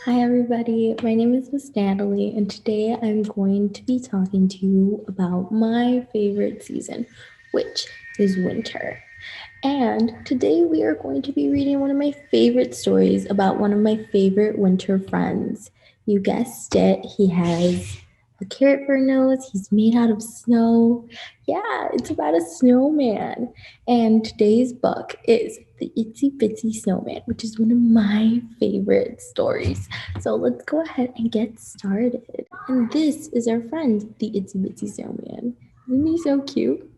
Hi, everybody. My name is Miss Natalie, and today I'm going to be talking to you about my favorite season, which is winter. And today we are going to be reading one of my favorite stories about one of my favorite winter friends. You guessed it, he has a carrot for a nose, he's made out of snow. Yeah, it's about a snowman. And today's book is The Itsy Bitsy Snowman, which is one of my favorite stories. So let's go ahead and get started. And this is our friend, the Itsy Bitsy Snowman. Isn't he so cute?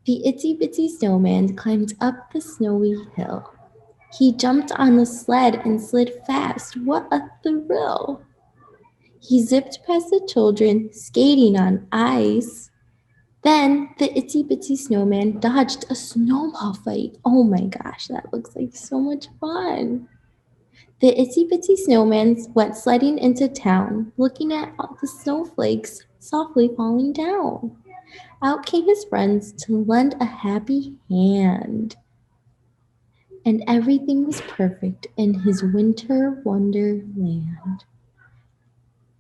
The Itsy Bitsy Snowman climbed up the snowy hill. He jumped on the sled and slid fast. What a thrill! He zipped past the children skating on ice. Then the Itsy Bitsy Snowman dodged a snowball fight. Oh my gosh, that looks like so much fun. The Itsy Bitsy Snowman went sledding into town, looking at all the snowflakes softly falling down. Out came his friends to lend a happy hand. And everything was perfect in his winter wonderland.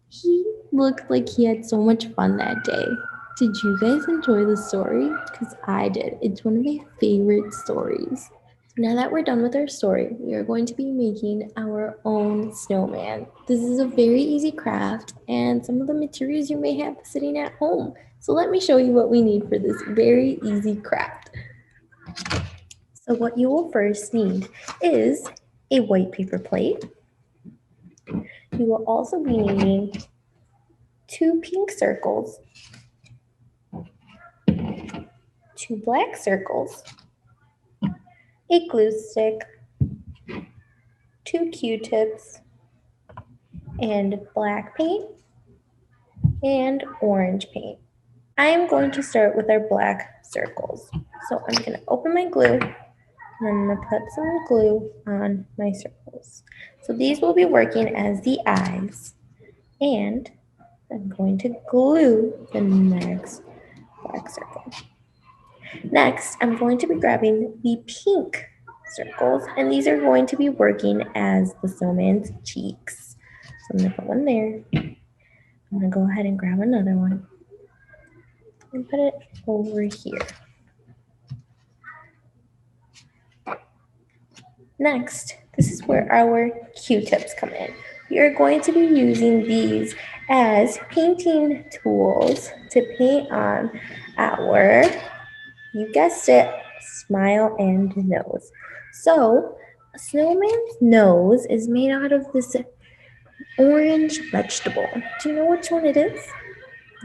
He looked like he had so much fun that day. Did you guys enjoy the story? Because I did. It's one of my favorite stories. Now that we're done with our story, we are going to be making our own snowman. This is a very easy craft and some of the materials you may have sitting at home. So let me show you what we need for this very easy craft. So what you will first need is a white paper plate. You will also be needing 2 pink circles, 2 black circles, a glue stick, 2 Q-tips, and black paint and orange paint. I am going to start with our black circles. So I'm going to open my glue and I'm going to put some glue on my circles. So these will be working as the eyes. And I'm going to glue the next black circle. Next, I'm going to be grabbing the pink circles, and these are going to be working as the snowman's cheeks. So I'm going to put one there. I'm going to go ahead and grab another one and put it over here. Next, this is where our Q-tips come in. We are going to be using these as painting tools to paint on our, you guessed it, smile and nose. So, a snowman's nose is made out of this orange vegetable. Do you know which one it is?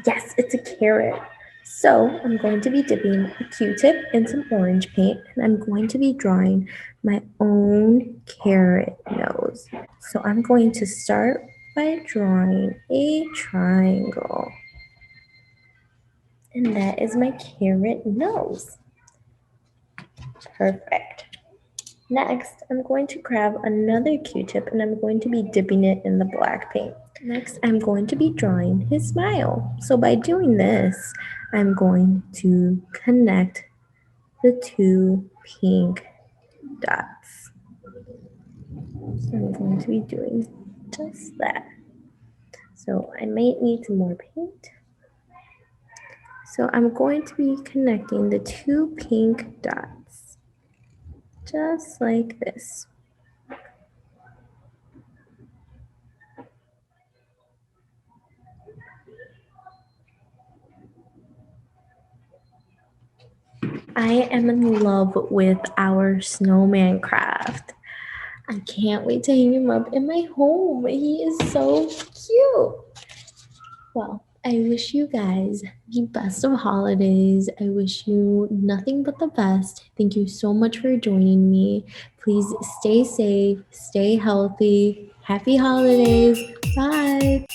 Yes, it's a carrot. So I'm going to be dipping a Q-tip in some orange paint, and I'm going to be drawing my own carrot nose. So I'm going to start by drawing a triangle. And that is my carrot nose. Perfect. Next, I'm going to grab another Q-tip and I'm going to be dipping it in the black paint. Next, I'm going to be drawing his smile. So by doing this, I'm going to connect the 2 pink dots. So I'm going to be doing just that. So I might need some more paint. So I'm going to be connecting the 2 pink dots, just like this. I am in love with our snowman craft. I can't wait to hang him up in my home. He is so cute. Well, I wish you guys the best of holidays. I wish you nothing but the best. Thank you so much for joining me. Please stay safe, stay healthy. Happy holidays. Bye.